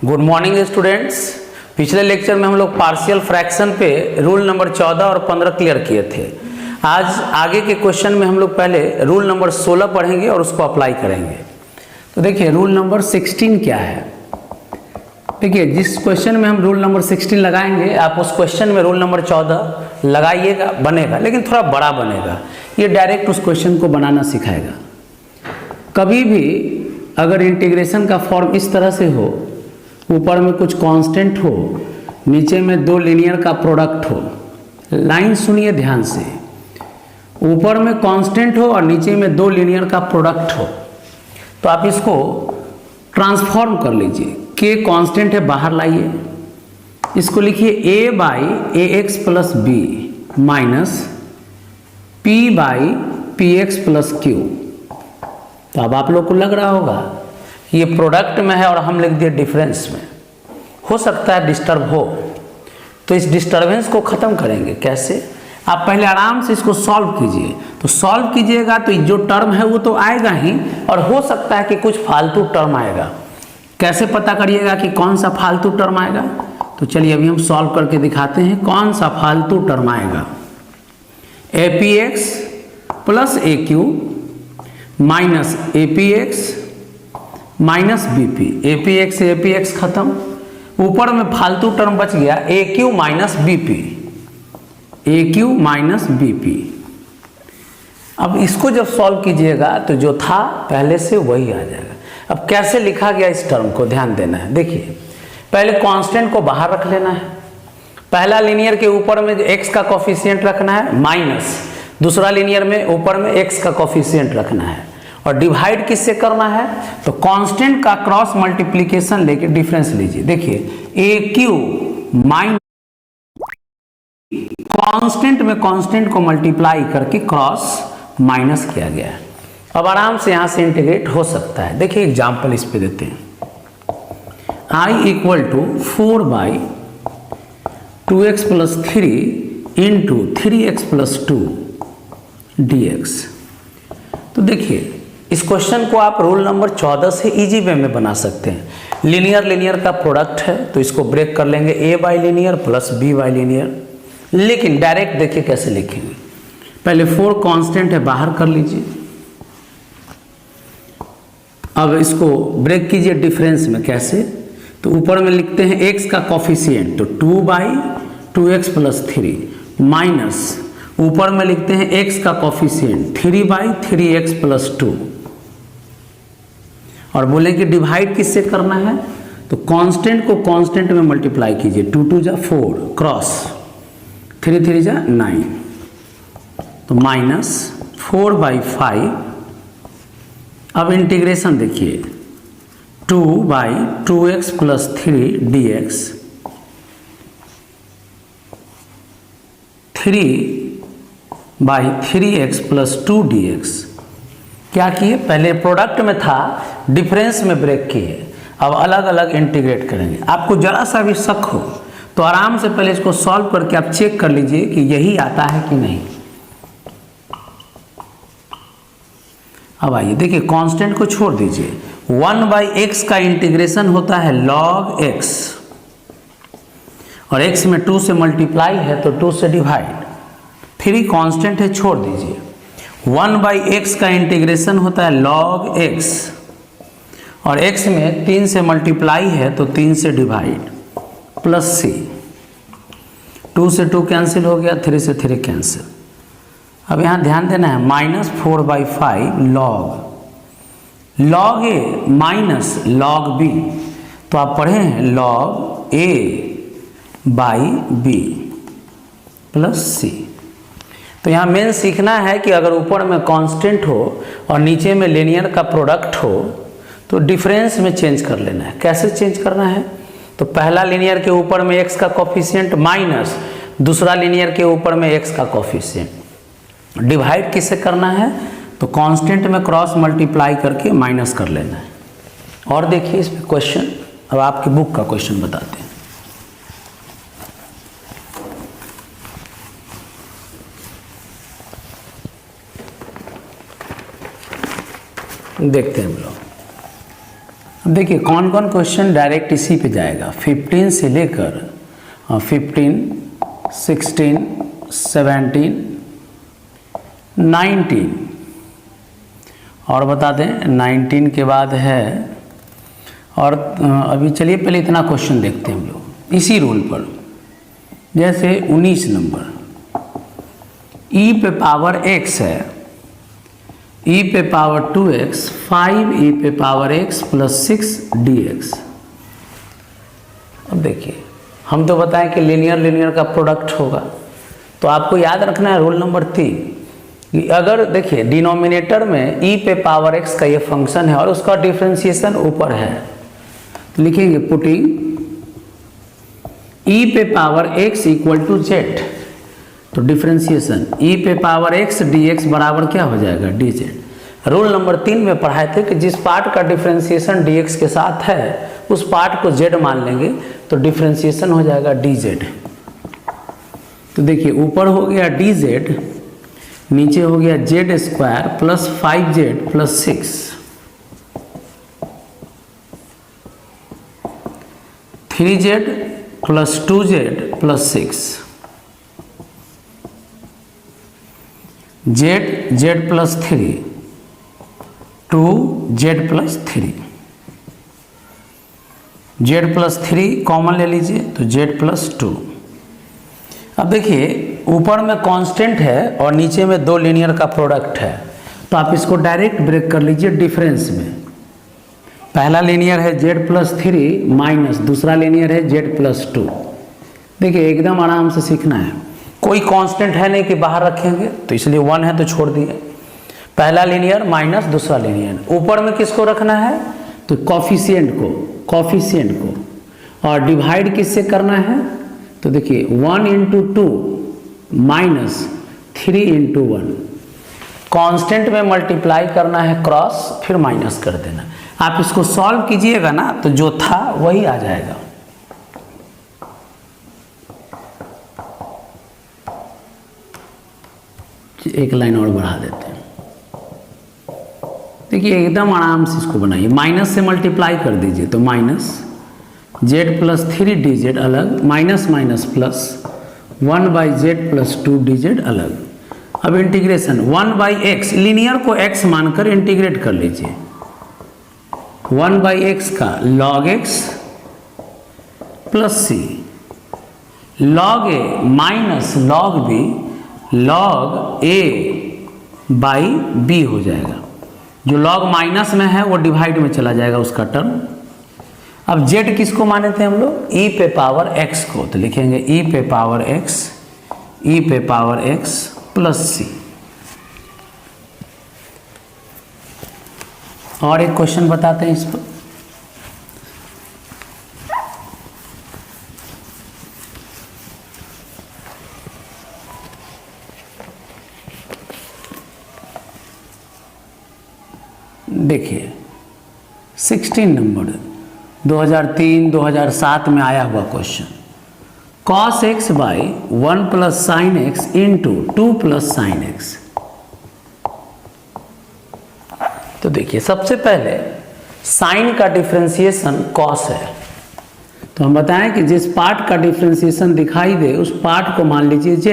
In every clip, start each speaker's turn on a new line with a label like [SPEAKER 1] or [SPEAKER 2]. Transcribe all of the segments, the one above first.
[SPEAKER 1] Good morning students. पिछले lecture में हम लोग पार्शियल फ्रैक्शन पे रूल नंबर 14 और 15 क्लियर किए थे। आज आगे के क्वेश्चन में हम लोग पहले रूल नंबर 16 पढ़ेंगे और उसको अप्लाई करेंगे। तो देखिए रूल नंबर 16 क्या है। देखिए जिस क्वेश्चन में हम रूल नंबर 16 लगाएंगे आप उस क्वेश्चन में रूल नंबर 14 लगाइएगा, बनेगा लेकिन थोड़ा बड़ा बनेगा। ये डायरेक्ट उस क्वेश्चन को बनाना सिखाएगा। कभी भी अगर इंटीग्रेशन का फॉर्म इस तरह से हो, ऊपर में कुछ कांस्टेंट हो, नीचे में दो लीनियर का प्रोडक्ट हो, लाइन सुनिए ध्यान से, ऊपर में कांस्टेंट हो और नीचे में दो लीनियर का प्रोडक्ट हो, तो आप इसको ट्रांसफॉर्म कर लीजिए। के कांस्टेंट है, बाहर लाइए, इसको लिखिए a by A X plus B minus P by P X plus Q. तो अब आप लोग को लग रहा होगा ये प्रोडक्ट में है और हम लिख दिए डिफरेंस में। हो सकता है डिस्टर्ब हो, तो इस डिस्टर्बेंस को ख़त्म करेंगे कैसे। आप पहले आराम से इसको सॉल्व कीजिए। तो सॉल्व कीजिएगा तो जो टर्म है वो तो आएगा ही, और हो सकता है कि कुछ फालतू टर्म आएगा। कैसे पता करिएगा कि कौन सा फालतू टर्म आएगा। तो चलिए अभी हम सॉल्व करके दिखाते हैं कौन सा फालतू टर्म आएगा। A P X plus A Q minus A P X minus B P. A P X से ए पी एक्स खत्म, ऊपर में फालतू टर्म बच गया ए क्यू माइनस बी पी, ए क्यू माइनस बी पी। अब इसको जब सॉल्व कीजिएगा तो जो था पहले से वही आ जाएगा। अब कैसे लिखा गया इस टर्म को ध्यान देना है। देखिए पहले कांस्टेंट को बाहर रख लेना है। पहला लीनियर के ऊपर में एक्स का कोफिशिएंट रखना है माइनस, दूसरा लीनियर में ऊपर में एक्स का कोफिशिएंट रखना है, और डिवाइड किससे करना है तो कांस्टेंट का क्रॉस मल्टीप्लिकेशन लेके डिफरेंस लीजिए। देखिए ए क्यू माइनस कांस्टेंट में कांस्टेंट को मल्टीप्लाई करके क्रॉस माइनस किया गया है। अब आराम से यहां से इंटीग्रेट हो सकता है। देखिए एग्जांपल इस पे देते हैं। i equal to 4 by 2x plus 3 into 3x plus 2 dx। तो देखिए इस क्वेश्चन को आप रूल नंबर 14 से इजी वे में बना सकते हैं। लीनियर लीनियर का प्रोडक्ट है तो इसको ब्रेक कर लेंगे, a by linear plus b by linear. लेकिन डायरेक्ट देखिए कैसे लिखेंगे। पहले 4 कांस्टेंट है, बाहर कर लीजिए। अब इसको ब्रेक कीजिए डिफरेंस में। कैसे तो ऊपर में लिखते हैं x का कोफिशिएंट, तो 2 बाई 2x प्लस 3 माइनस ऊपर में लिखते हैं x का कोफिशिएंट 3 बाई 3x प्लस 2, और बोले कि डिवाइड किससे करना है तो कांस्टेंट को कांस्टेंट में मल्टीप्लाई कीजिए। 2 2 जा 4 क्रॉस 3 3 जा 9, तो माइनस 4 बाई 5। अब इंटीग्रेशन देखिए 2 by 2x plus 3 dx 3 by 3x plus 2 dx। क्या किए, पहले प्रोडक्ट में था डिफरेंस में ब्रेक किए, अब अलग अलग इंटीग्रेट करेंगे। आपको जरा सा भी शक हो तो आराम से पहले इसको सॉल्व करके आप चेक कर लीजिए कि यही आता है कि नहीं। अब आइए देखिए कांस्टेंट को छोड़ दीजिए। 1 बाई एक्स का इंटीग्रेशन होता है log x, और x में 2 से मल्टीप्लाई है तो 2 से डिवाइड, फिर ही कांस्टेंट है छोड़ दीजिए। 1 बाई एक्स का इंटीग्रेशन होता है log x, और x में 3 से मल्टीप्लाई है तो 3 से डिवाइड प्लस c, 2 से 2 कैंसिल हो गया, 3 से 3 कैंसिल। अब यहाँ ध्यान देना है minus 4 by 5 log a minus log b, तो आप पढ़े हैं log a by B plus c. तो यहाँ मेन सीखना है कि अगर ऊपर में कांस्टेंट हो और नीचे में लीनियर का प्रोडक्ट हो तो डिफरेंस में चेंज कर लेना है। कैसे चेंज करना है तो पहला लीनियर के ऊपर में x का कोफिशिएंट माइनस दूसरा लीनियर के ऊपर में x का कोफिशिएंट। डिवाइड किससे करना है तो कांस्टेंट में क्रॉस मल्टीप्लाई करके माइनस कर लेना है। और देखिए इस पे क्वेश्चन, अब आपकी बुक का क्वेश्चन बताते हैं। देखते हैं हम लोग। अब देखिए कौन कौन क्वेश्चन डायरेक्ट इसी पे जाएगा। 15 से लेकर 15, 16, 17, 19 और बता दें 19 के बाद है। और अभी चलिए पहले इतना क्वेश्चन देखते हैं हम लोग इसी रूल पर। जैसे 19 नंबर e पे पावर x है, e पे पावर 2x, 5e पे पावर x प्लस 6 dx। अब देखिए हम तो बताएं कि लीनियर का प्रोडक्ट होगा, तो आपको याद रखना है रूल नंबर 3 कि अगर देखिए डिनोमिनेटर में e पे पावर x का ये फंक्शन है और उसका डिफरेंशिएशन ऊपर है, तो लिखेंगे पुटिंग e पे power x equal to z, तो डिफरेंशिएशन e पे पावर x dx बराबर क्या हो जाएगा dz। रूल नंबर 3 में पढ़ाए थे कि जिस पार्ट का डिफरेंशिएशन dx के साथ है उस पार्ट को z मान लेंगे, तो डिफरेंशिएशन हो जाएगा dz। तो देखिए ऊपर हो गया dz, नीचे हो गया z square plus 5z plus 6, 3z plus 2z plus 6, z plus 3, 2z plus 3, z plus 3 common ले लीजिए तो z प्लस 2। अब देखिए ऊपर में कांस्टेंट है और नीचे में दो लीनियर का प्रोडक्ट है, तो आप इसको डायरेक्ट ब्रेक कर लीजिए डिफरेंस में। पहला लीनियर है z प्लस 3 माइनस दूसरा लीनियर है z प्लस 2। देखिए एकदम आराम से सीखना है, कोई कांस्टेंट है नहीं कि बाहर रखेंगे, तो इसलिए 1 है तो छोड़ दिए। पहला लीनियर माइनस दूसरा लीनियर, ऊपर में किसको रखना है तो कॉफिशिएंट को, और डिवाइड किससे करना है तो देखिए 1 इंटू 2 माइनस 3 इंटू 1। कॉन्स्टेंट में मल्टीप्लाई करना है क्रॉस, फिर माइनस कर देना। आप इसको सॉल्व कीजिएगा ना तो जो था वही आ जाएगा। एक लाइन और बढ़ा देते हैं। देखिए एकदम आराम से इसको बनाइए, माइनस से मल्टीप्लाई कर दीजिए तो माइनस z प्लस 3 dz अलग, minus minus plus 1 by Z plus 2 dz अलग। अब इंटीग्रेशन 1 बाई एक्स, लीनियर को x मानकर इंटीग्रेट कर लीजिए। 1 बाई एक्स का log x plus c, log a minus log b, log a by b हो जाएगा। जो log माइनस में है वो डिवाइड में चला जाएगा उसका टर्म। अब z किसको माने थे हम लोग, e पे पावर x को, तो लिखेंगे e पे पावर x प्लस c। और एक क्वेश्चन बताते हैं इस पर। देखिए 16 नंबर 2003-2007 में आया हुआ question, cos x by 1 plus sign X into 2 plus sign X. तो देखिए सबसे पहले साइन का डिफरेंशिएशन cos है, तो हम बताएं कि जिस पार्ट का डिफरेंशिएशन दिखाई दे उस पार्ट को मान लीजिए z।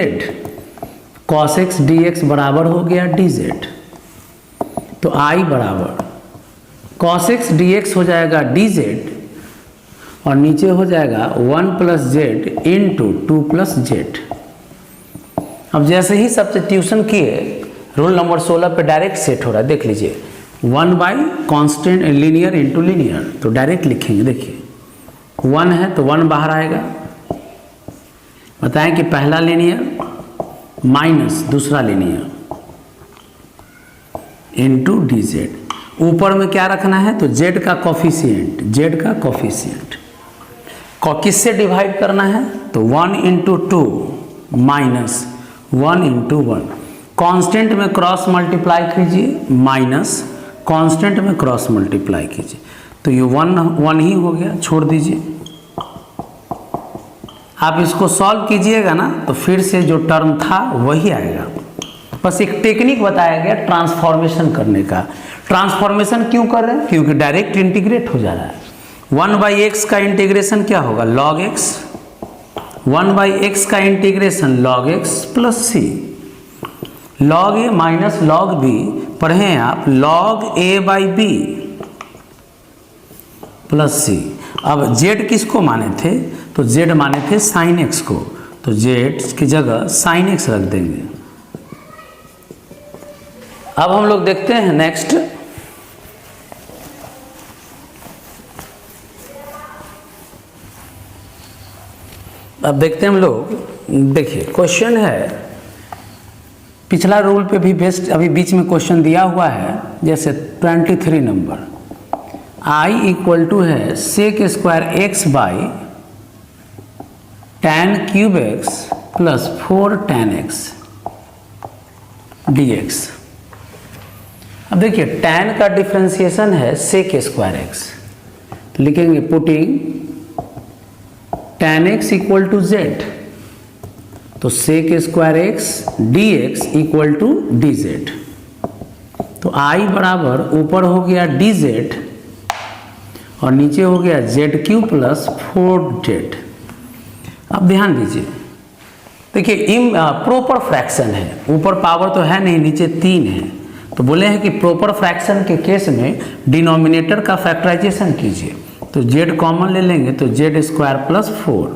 [SPEAKER 1] cos x dx बराबर हो गया dz, तो I बराबर cos x dx हो जाएगा dz और नीचे हो जाएगा 1 plus Z into 2 plus Z. अब जैसे ही सब्स्टिट्यूशन किए रूल नंबर 16 पे डायरेक्ट सेट हो रहा है। देख लीजिए 1 by constant linear into linear, तो डायरेक्ट लिखेंगे। देखिए 1 है तो 1 बाहर आएगा। बताएं कि पहला लीनियर माइनस दूसरा लीनियर इंटू डी जेड। ऊपर में क्या रखना है तो z का कॉफिशिएंट किससे डिवाइड करना है तो 1 इंटू 2 माइनस 1 इंटू 1। कॉन्स्टेंट में क्रॉस मल्टीप्लाई कीजिए, माइनस कॉन्स्टेंट में क्रॉस मल्टीप्लाई कीजिए, तो ये 1 ही हो गया, छोड़ दीजिए। आप इसको सॉल्व कीजिएगा ना तो फिर से जो टर्म था वही आएगा। बस एक टेक्निक बताया गया ट्रांसफॉर्मेशन करने का। ट्रांसफॉर्मेशन क्यों कर रहे हैं? क्योंकि डायरेक्ट इंटीग्रेट हो जा रहा है। 1/x का इंटीग्रेशन क्या होगा? log x। 1/x का इंटीग्रेशन log x प्लस सी। log a minus log b पढ़े हैं आप, log a/b प्लस सी। अब z किसको माने थे? तो z माने थे sin x को, तो z की जगह sin x रख देंगे। अब हम लोग देखते हैं नेक्स्ट, अब देखते हैं हम लोग। देखिए क्वेश्चन है, पिछला रूल पे भी बेस्ट अभी बीच में क्वेश्चन दिया हुआ है, जैसे 23 नंबर, I इक्वल टू है sec square X by tan cube X plus 4 tan x dx। अब देखिए tan का डिफ्रेंसिएशन है सेक स्क्वायर एक्स, तो लिखेंगे putting tan x equal to z, तो sec square X dx equal to dz। तो I बराबर ऊपर हो गया dz और नीचे हो गया z³ प्लस 4z। अब ध्यान दीजिए, देखिए प्रॉपर फ्रैक्शन है, ऊपर पावर तो है नहीं, नीचे 3 है, तो बोले हैं कि प्रॉपर फ्रैक्शन के केस में डिनोमिनेटर का फैक्टराइजेशन कीजिए, तो z कॉमन ले लेंगे तो z² प्लस 4।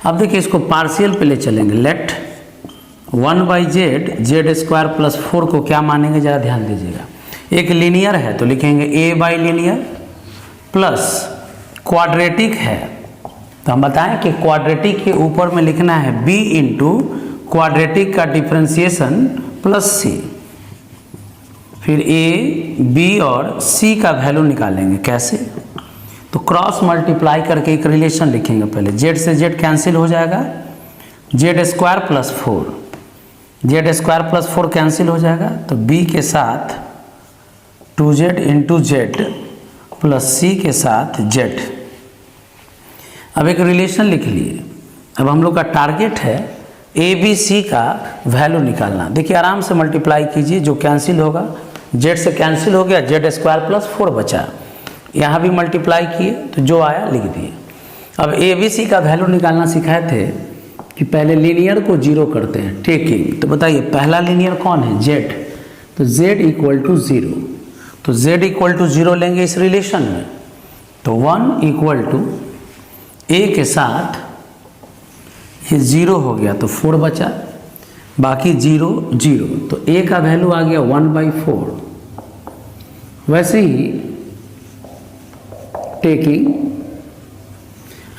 [SPEAKER 1] अब देखिए इसको पार्शियल पे ले चलेंगे, लेट 1/z z² प्लस 4 को क्या मानेंगे, ज़रा ध्यान दीजिएगा। एक लीनियर है तो लिखेंगे a by linear, plus quadratic है तो हम बताएं कि क्वाड्रेटिक के ऊपर में लिखना है b इंटू क्वाड्रेटिक का डिफ्रेंसिएशन प्लस c। फिर a, b और c का वैल्यू निकालेंगे, कैसे? तो क्रॉस मल्टीप्लाई करके एक रिलेशन लिखेंगे। पहले z से z कैंसिल हो जाएगा, z² plus 4, z² plus 4 cancel हो जाएगा, तो b के साथ 2z into z plus c के साथ z। अब एक रिलेशन लिख लिए। अब हम लोग का टारगेट है ए बी सी का वैल्यू निकालना। देखिए आराम से मल्टीप्लाई कीजिए, जो कैंसिल होगा z से कैंसिल हो गया, z² प्लस 4 बचा, यहाँ भी मल्टीप्लाई किए तो जो आया लिख दिए। अब ए बी सी का वैल्यू निकालना सिखाए थे कि पहले लीनियर को 0 करते हैं, टेकिंग। तो बताइए पहला लीनियर कौन है? z, तो z इक्वल टू 0, तो z इक्वल टू 0 लेंगे इस रिलेशन में, तो 1 इक्वल टू a के साथ ये 0 हो गया तो 4 बचा, बाकी 0 0, तो a का वैल्यू आ गया 1/4। वैसे ही टेकिंग,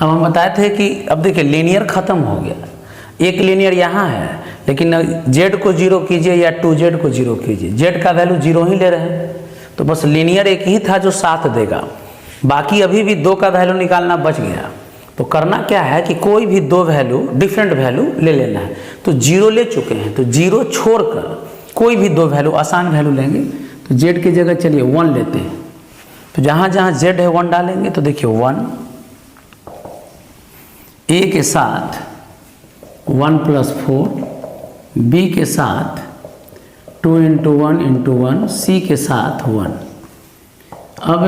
[SPEAKER 1] अब हम बताए थे कि अब देखिए लीनियर ख़त्म हो गया, एक लीनियर यहाँ है, लेकिन z को 0 कीजिए या 2z को 0 कीजिए, z का वैल्यू 0 ही ले रहे हैं, तो बस लीनियर एक ही था जो 7 देगा, बाकी अभी भी 2 का वैल्यू निकालना बच गया। तो करना क्या है कि कोई भी 2 वैल्यू डिफरेंट वैल्यू ले लेना है, तो 0 ले चुके हैं, तो 0 छोड़कर कोई भी 2 वैल्यू आसान वैल्यू लेंगे। तो z की जगह चलिए 1 लेते हैं, तो जहाँ जहाँ z है 1 डालेंगे, तो देखिए 1, a के साथ 1 प्लस 4, b के साथ 2 इंटू 1 इंटू 1, c के साथ 1। अब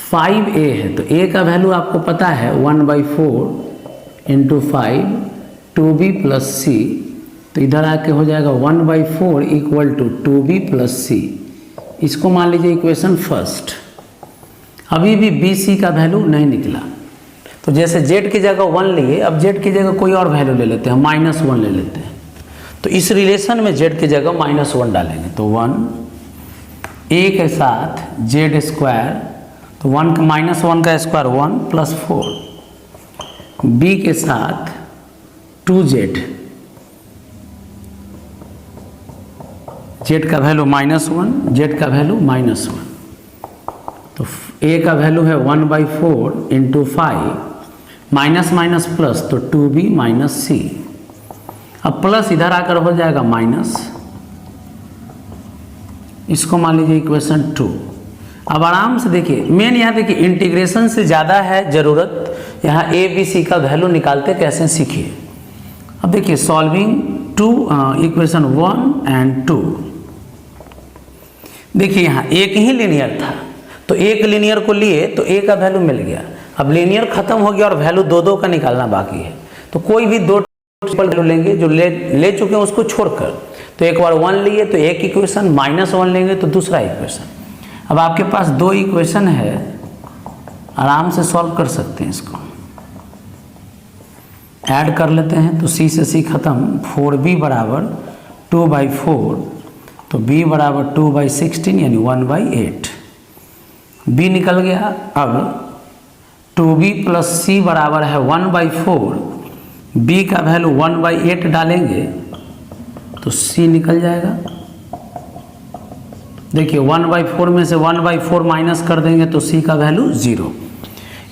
[SPEAKER 1] 5a है तो a का वैल्यू आपको पता है 1/4 इंटू 5 2b प्लस c, तो इधर आके हो जाएगा 1/4 equal to 2b plus c। इसको मान लीजिए इक्वेशन फर्स्ट। अभी भी बी सी का वैल्यू नहीं निकला, तो जैसे z की जगह 1 लिए, अब z की जगह कोई और वैल्यू ले लेते हैं, -1 ले लेते हैं, तो इस रिलेशन में z की जगह -1 डालेंगे, तो 1 a के साथ z², तो 1 -1 का स्क्वायर 1 प्लस 4, b के साथ 2z, z का वैल्यू -1, z का वैल्यू -1, तो a का वैल्यू है 1/4 इंटू 5, माइनस माइनस प्लस, तो 2b माइनस c। अब प्लस इधर आकर हो जाएगा माइनस, इसको मान लीजिए इक्वेशन 2। अब आराम से देखिए, मेन यहाँ देखिए इंटीग्रेशन से ज़्यादा है ज़रूरत, यहाँ ए बी सी का वैल्यू निकालते कैसे सीखिए। अब देखिए सॉल्विंग 2 इक्वेशन 1 एंड 2, देखिए यहाँ एक ही लीनियर था, तो एक लीनियर को लिए तो ए का वैल्यू मिल गया। अब लीनियर खत्म हो गया और वैल्यू दो दो का निकालना बाकी है, तो कोई भी दो वैल्यू लेंगे जो ले चुके हैं उसको छोड़कर। तो एक बार 1 लिए तो एक इक्वेशन, -1 लेंगे तो दूसरा इक्वेशन। अब आपके पास दो इक्वेशन है, आराम से सॉल्व कर सकते हैं। इसको ऐड कर लेते हैं तो c से c खत्म, 4b बराबर 2/4, तो b बराबर 2/16 यानी 1/8, b निकल गया। अब 2b प्लस c बराबर है 1/4, b का वैल्यू 1/8 डालेंगे तो c निकल जाएगा। देखिए 1/4 में से 1/4 माइनस कर देंगे तो c का वैल्यू 0,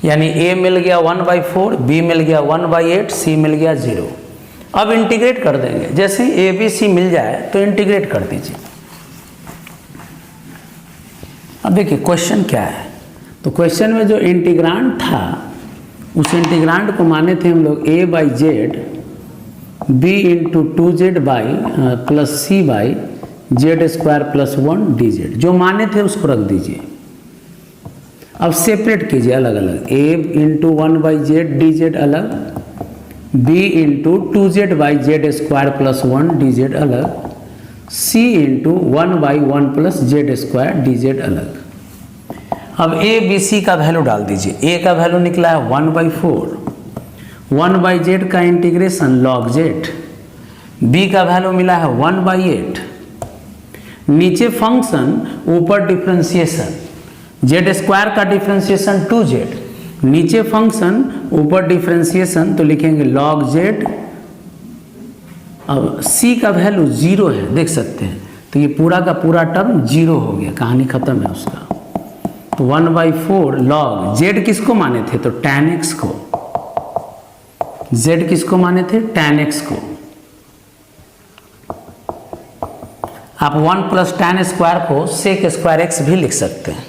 [SPEAKER 1] यानी a मिल गया 1/4, b मिल गया 1/8, c मिल गया 0। अब इंटीग्रेट कर देंगे, जैसे ही a b c मिल जाए तो इंटीग्रेट कर दीजिए। अब देखिए क्वेश्चन क्या है, तो क्वेश्चन में जो इंटीग्रांड था उस इंटीग्रांड को माने थे हम लोग a/z b into 2z plus c by Z square plus 1 dz, जो माने थे उसको रख दीजिए। अब सेपरेट कीजिए अलग अलग, a इंटू 1/z dz अलग, b into 2z/z square plus 1 dz अलग, c into 1/1 plus z square dz अलग। अब a b c का वैल्यू डाल दीजिए। a का वैल्यू निकला है 1/4, 1/z का इंटीग्रेशन log z, b का वैल्यू मिला है 1/8, नीचे फंक्शन ऊपर डिफ्रेंशिएशन, z स्क्वायर का डिफ्रेंशिएशन 2z, नीचे फंक्शन ऊपर डिफ्रेंशिएशन तो लिखेंगे log z। अब c का वैल्यू 0 है, देख सकते हैं, तो ये पूरा का पूरा टर्म 0 हो गया, कहानी खत्म है उसका। तो 1/4 log z किसको माने थे, तो tan x को, z किसको माने थे, tan x को। आप 1 प्लस tan स्क्वायर को sec स्क्वायर x भी लिख सकते हैं।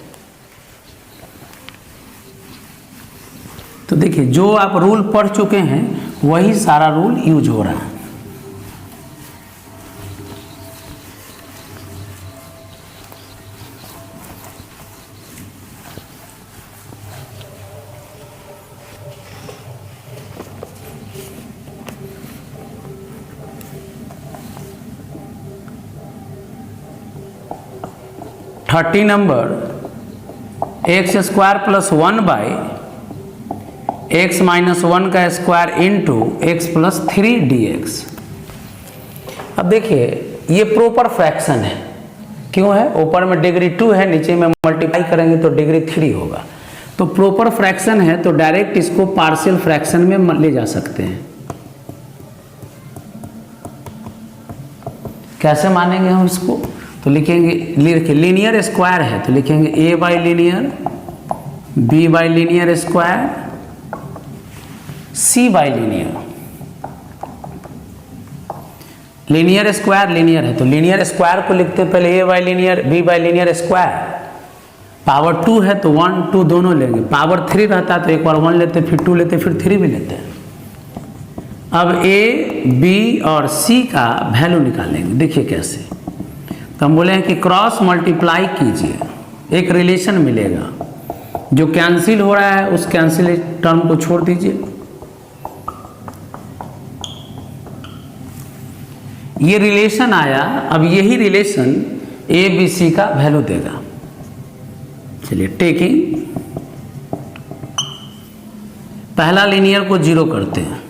[SPEAKER 1] तो देखिए जो आप रूल पढ़ चुके हैं वही सारा रूल यूज हो रहा है। Thirty number, x square plus 1/x minus 1 का square into x plus 3 dx। अब देखिए ये प्रॉपर फ्रैक्शन है, क्यों है, ऊपर में डिग्री 2 है, नीचे में मल्टीप्लाई करेंगे तो डिग्री 3 होगा। तो प्रॉपर फ्रैक्शन है तो डायरेक्ट इसको पार्शियल फ्रैक्शन में ले जा सकते हैं। कैसे मानेंगे हम इसको, तो लिखेंगे, लीनियर स्क्वायर है तो लिखेंगे a by linear, b by linear square, c by linear. Linear square linear है तो लीनियर स्क्वायर को लिखते पहले a by linear, b by linear square. Power 2 है तो 1 2 दोनों लेंगे, पावर 3 रहता तो एक बार 1 लेते, फिर 2 लेते, फिर 3 भी लेते हैं। अब a b और c का वैल्यू निकालेंगे। देखिए कैसे, तो हम बोले हैं कि क्रॉस मल्टीप्लाई कीजिए, एक रिलेशन मिलेगा, जो कैंसिल हो रहा है उस कैंसिल टर्म को छोड़ दीजिए। ये रिलेशन आया, अब यही रिलेशन ए बी सी का वैल्यू देगा। चलिए टेकिंग पहला लीनियर को 0 करते हैं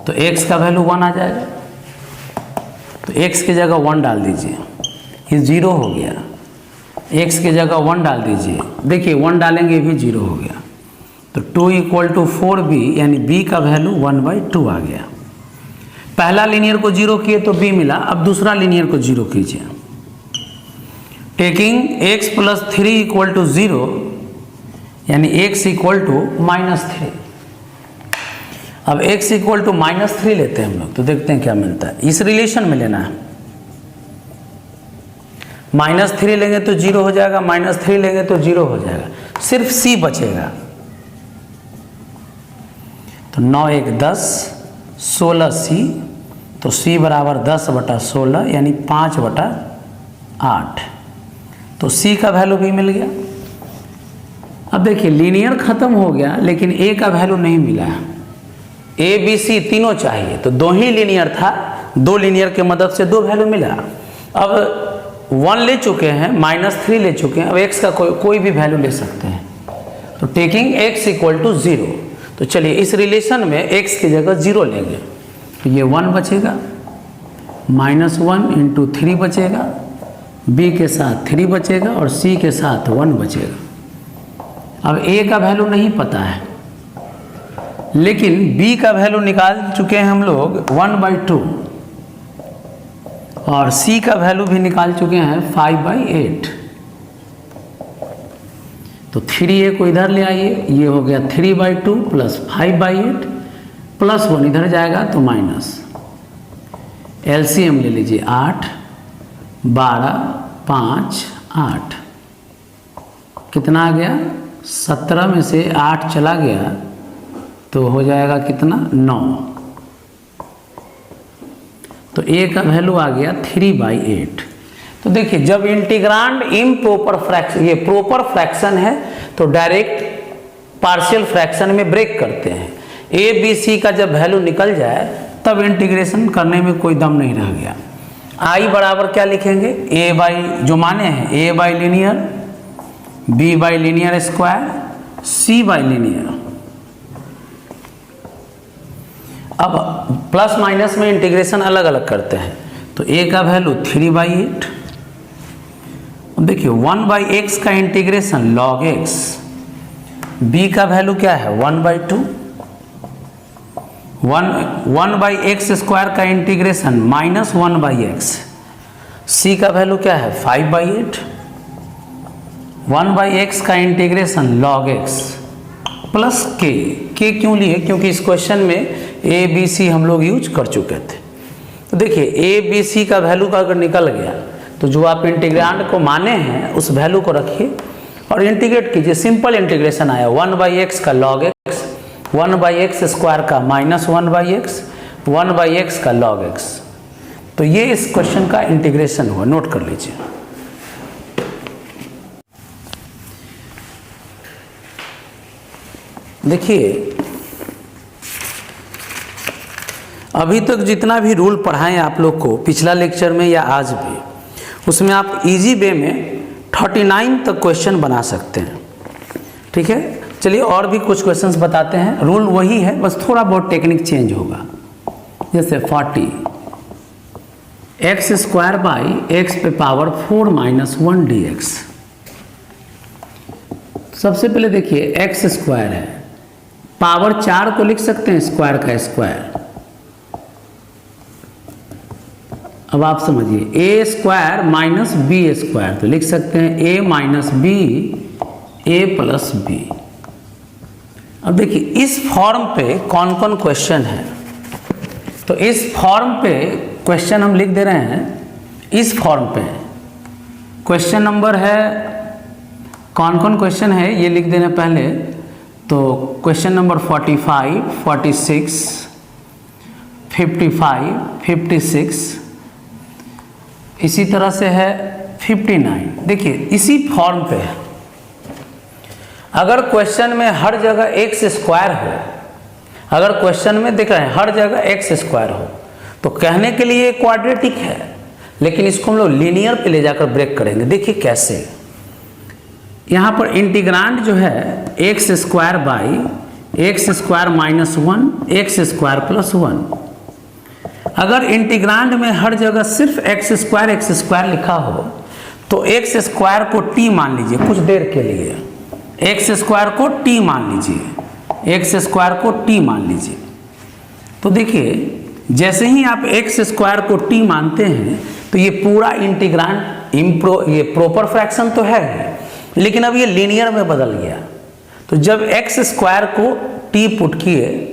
[SPEAKER 1] तो x का वैल्यू 1 आ जाएगा, तो x की जगह 1 डाल दीजिए, ये 0 हो गया। x की जगह 1 डाल दीजिए, देखिए 1 डालेंगे भी 0 हो गया। तो 2 = 4b यानी b का वैल्यू 1/2 आ गया। पहला लीनियर को 0 किए तो b मिला, अब दूसरा लीनियर को 0 कीजिए। टेकिंग x + 3 = 0 यानी x = -3। अब x = -3 लेते हैं हम लोग, तो देखते हैं क्या मिलता है। इस रिलेशन में लेना है, -3 लेंगे तो 0 हो जाएगा, -3 लेंगे तो 0 हो जाएगा, सिर्फ c बचेगा। तो 9 × 1 = 10, 16c, तो c = 10/16 यानी 5/8। तो सी का वैल्यू भी मिल गया। अब देखिए लीनियर खत्म हो गया लेकिन ए का वैल्यू नहीं मिला है। ए बी सी तीनों चाहिए, तो दो ही लीनियर था, दो लीनियर की मदद से दो वैल्यू मिला। अब 1 ले चुके हैं, -3 ले चुके हैं, अब x का कोई भी वैल्यू ले सकते हैं। तो टेकिंग x इक्वल टू 0, तो चलिए इस रिलेशन में x की जगह 0 लेंगे, तो ये 1 बचेगा, -1 इंटू 3 बचेगा, b के साथ 3 बचेगा और c के साथ 1 बचेगा। अब a का वैल्यू नहीं पता है, लेकिन b का वैल्यू निकाल चुके हैं हम लोग 1/2 और c का वैल्यू भी निकाल चुके हैं 5/8। तो 3a को इधर ले आइए, ये हो गया 3/2 प्लस 5/8 प्लस 1 इधर जाएगा तो माइनस। एलसीएम ले लीजिए 8, 12, 5, 8, कितना आ गया? 17 में से 8 चला गया तो हो जाएगा कितना? 9। तो a का वैल्यू आ गया 3/8। तो देखिए जब इंटीग्रांड इम्प्रॉपर फ्रैक्शन, ये प्रॉपर फ्रैक्शन है तो डायरेक्ट पार्शियल फ्रैक्शन में ब्रेक करते हैं। a b c का जब वैल्यू निकल जाए तब इंटीग्रेशन करने में कोई दम नहीं रह गया। i बराबर क्या लिखेंगे? a बाई जो माने हैं a by linear, b by linear square, c by linear. अब प्लस माइनस में इंटीग्रेशन अलग अलग करते हैं, तो a का वैल्यू 3/8। अब देखिए 1/x का इंटीग्रेशन log x, b का वैल्यू क्या है? 1/2, 1/x स्क्वायर का इंटीग्रेशन -1/x, c का वैल्यू क्या है? 5/8, 1/x का integration log x plus k क्यों लिए? क्योंकि इस क्वेश्चन में a b c हम लोग यूज कर चुके थे। तो देखिए a b c का वैल्यू का अगर निकल गया तो जो आप इंटीग्रांड को माने हैं उस वैल्यू को रखिए और इंटीग्रेट कीजिए। सिंपल इंटीग्रेशन आया 1/x का log x, 1/x स्क्वायर का -1/x, 1/x का log x। तो ये इस क्वेश्चन का इंटीग्रेशन हुआ, नोट कर लीजिए। देखिए अभी तक जितना भी रूल पढ़ाएं आप लोग को पिछला लेक्चर में या आज भी, उसमें आप इजी वे में 39 तक क्वेश्चन बना सकते हैं। ठीक है, चलिए और भी कुछ क्वेश्चंस बताते हैं। रूल वही है, बस थोड़ा बहुत टेक्निक चेंज होगा। जैसे 40 x स्क्वायर बाई x पे पावर 4 - 1 dx। सबसे पहले देखिए x स्क्वायर है, पावर 4 को लिख सकते हैं स्क्वायर का स्क्वायर। अब आप समझिए a square minus b square, तो लिख सकते हैं a minus b a plus b। अब देखिए इस फॉर्म पे कौन कौन क्वेश्चन है, तो इस फॉर्म पे क्वेश्चन हम लिख दे रहे हैं। इस फॉर्म पे क्वेश्चन नंबर है, कौन कौन क्वेश्चन है ये लिख देना पहले। तो क्वेश्चन नंबर 45, 46, 55, 56, इसी तरह से है 59। देखिए इसी फॉर्म पे है। अगर क्वेश्चन में हर जगह x स्क्वायर हो, अगर क्वेश्चन में देख रहे हैं हर जगह x स्क्वायर हो, तो कहने के लिए क्वाड्रेटिक है, लेकिन इसको हम लोग लीनियर पे ले जाकर ब्रेक करेंगे। देखिए कैसे, यहाँ पर इंटीग्रांड जो है x square by x square minus 1 x square plus 1। अगर इंटीग्रांड में हर जगह सिर्फ x स्क्वायर लिखा हो तो x स्क्वायर को t मान लीजिए कुछ देर के लिए, x स्क्वायर को t मान लीजिए, x स्क्वायर को t मान लीजिए। तो देखिए जैसे ही आप x स्क्वायर को t मानते हैं तो ये पूरा इंटीग्रांड ये प्रॉपर फ्रैक्शन तो है, लेकिन अब ये लीनियर में बदल गया। तो जब x स्क्वायर को t पुट किए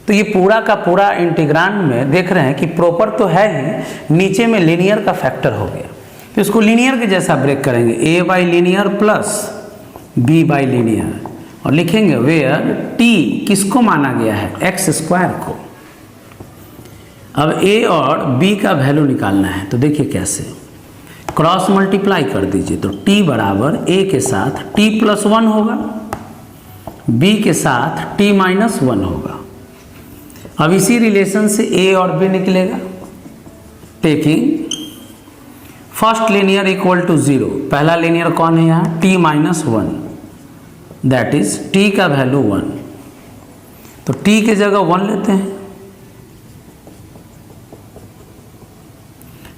[SPEAKER 1] तो ये पूरा का पूरा इंटीग्रांड में देख रहे हैं कि प्रॉपर तो है ही, नीचे में लीनियर का फैक्टर हो गया। तो इसको लीनियर के जैसा ब्रेक करेंगे, a by linear plus b by linear, और लिखेंगे वेयर t किसको माना गया है? x स्क्वायर को। अब a और b का वैल्यू निकालना है, तो देखिए कैसे। क्रॉस मल्टीप्लाई कर दीजिए तो t बराबर a के साथ t प्लस 1 होगा, b के साथ t माइनस 1 होगा। अब इसी रिलेशन से a और b निकलेगा। Taking first linear equal to 0, पहला लीनियर कौन है यहाँ, t minus 1, that is t का वैल्यू 1, तो t के जगह 1 लेते हैं,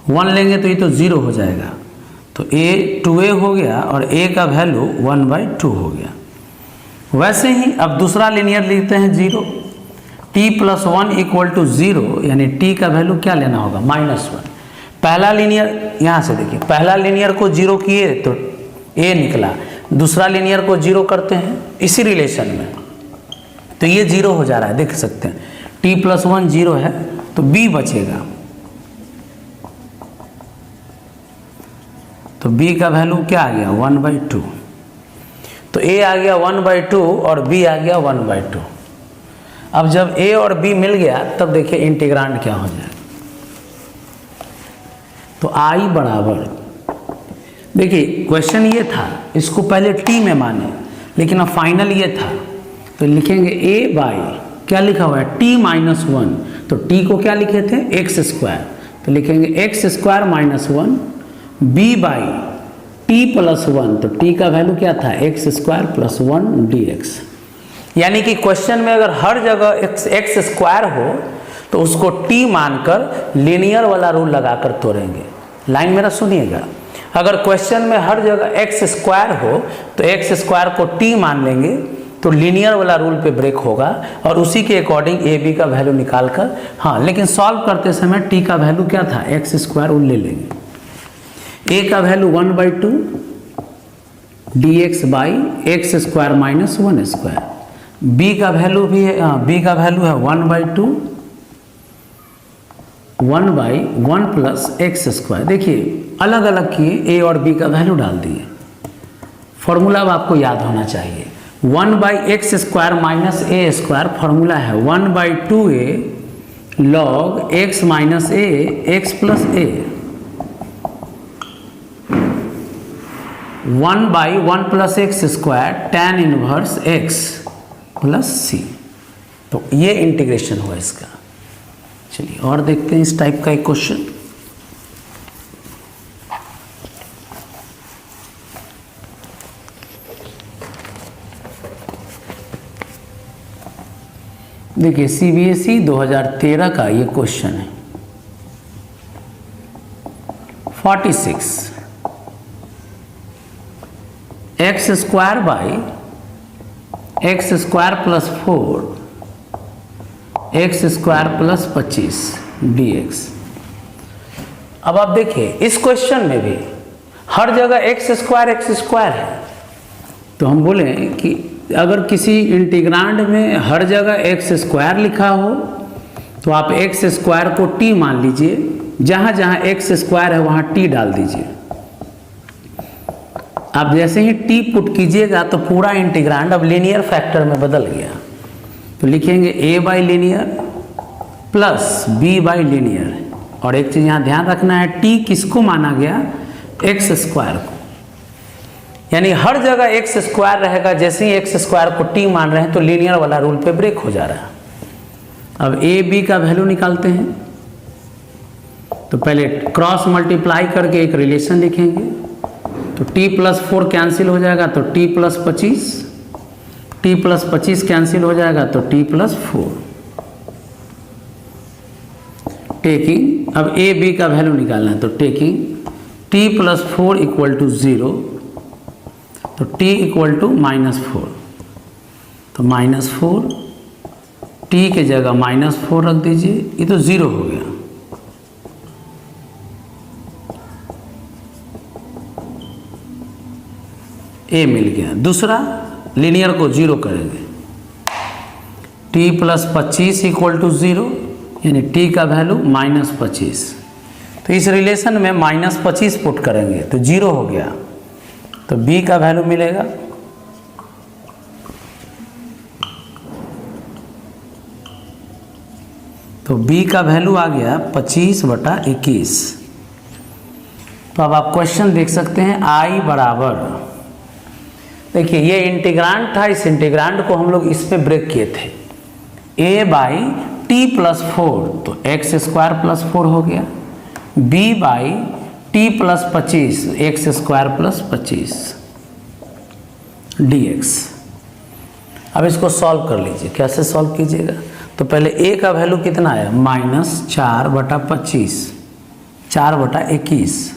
[SPEAKER 1] 1 लेंगे तो ये तो 0 हो जाएगा, तो a 2a हो गया और a का वैल्यू 1/2 हो गया। वैसे ही अब दूसरा लीनियर लिखते हैं 0, t प्लस 1 इक्वल टू 0, यानी t का वैल्यू क्या लेना होगा, -1। पहला लीनियर यहाँ से देखिए, पहला लीनियर को 0 किए तो a निकला, दूसरा लीनियर को 0 करते हैं इसी रिलेशन में, तो ये 0 हो जा रहा है, देख सकते हैं t प्लस 1 0 है, तो b बचेगा, तो b का वैल्यू क्या आ गया 1/2, तो a आ गया 1/2 और b आ गया 1/2। अब जब a और b मिल गया तब देखिए इंटीग्रांड क्या हो जाएगा, तो i बराबर, देखिए क्वेश्चन ये था, इसको पहले t में माने, लेकिन अब फाइनल ये था, तो लिखेंगे a बाई क्या लिखा हुआ है t माइनस 1, तो t को क्या लिखे थे x², तो लिखेंगे x² minus 1, b by t plus 1, तो t का वैल्यू क्या था x² प्लस 1 dx। यानी कि क्वेश्चन में अगर हर जगह x² हो तो उसको t मानकर लीनियर वाला रूल लगाकर तोड़ेंगे। लाइन मेरा सुनिएगा, अगर क्वेश्चन में हर जगह x² हो तो x² को t मान लेंगे तो लीनियर वाला रूल पे ब्रेक होगा और उसी के अकॉर्डिंग ए बी का वैल्यू निकाल कर, हाँ लेकिन सॉल्व करते समय t का वैल्यू क्या था x² वो ले लेंगे, a का value 1/2 dx by x² minus 1², b का वैल्यू भी है, b का वैल्यू है 1/2 1/1 प्लस x²। देखिए अलग अलग किए, a और b का वैल्यू डाल दिए, फॉर्मूला अब आपको याद होना चाहिए, 1/x² माइनस a², फॉर्मूला है 1/2a log x minus a x plus a, 1/1 plus x² tan inverse x plus c, तो ये इंटीग्रेशन हुआ इसका। चलिए और देखते हैं इस टाइप का एक क्वेश्चन। देखिए CBSE 2013 का ये क्वेश्चन है 46, x² by x² plus 4 x² plus 25 dx। अब आप देखिए इस क्वेश्चन में भी हर जगह x² है, तो हम बोले कि अगर किसी इंटीग्रांड में हर जगह x² लिखा हो तो आप x² को t मान लीजिए, जहाँ जहाँ x² है वहाँ t डाल दीजिए। आप जैसे ही t पुट कीजिएगा तो पूरा इंटीग्रांड अब लीनियर फैक्टर में बदल गया, तो लिखेंगे a by linear plus b by linear, और एक चीज़ यहाँ ध्यान रखना है t किसको माना गया x² को, यानी हर जगह x² रहेगा, जैसे ही x² को t मान रहे हैं तो लीनियर वाला रूल पे ब्रेक हो जा रहा है। अब a b का वैल्यू निकालते हैं, तो पहले क्रॉस मल्टीप्लाई करके एक रिलेशन लिखेंगे, तो t प्लस 4 कैंसिल हो जाएगा तो t plus 25, t plus 25 cancel हो जाएगा तो t प्लस 4। टेकिंग अब a b का वैल्यू निकालना है, तो taking t plus 4 equal to 0, तो t इक्वल टू -4, तो -4 t के जगह -4 रख दीजिए, ये तो 0 हो गया। a मिल गया, दूसरा लीनियर को 0 करेंगे, t प्लस 25 इक्वल टू 0, यानी t का वैल्यू -25, तो इस रिलेशन में -25 पुट करेंगे तो 0 हो गया, तो b का वैल्यू मिलेगा तो b का वैल्यू आ गया 25/21। तो अब आप क्वेश्चन देख सकते हैं आई बराबर, देखिए ये इंटीग्रांड था, इस इंटीग्रांड को हम लोग इस पे ब्रेक किए थे, a बाई टी प्लस 4 तो एक्स स्क्वायर प्लस 4 हो गया, b by T plus 25 x square plus 25 dx। अब इसको सॉल्व कर लीजिए, कैसे सॉल्व कीजिएगा, तो पहले a का वैल्यू कितना है -4/25, 4/21,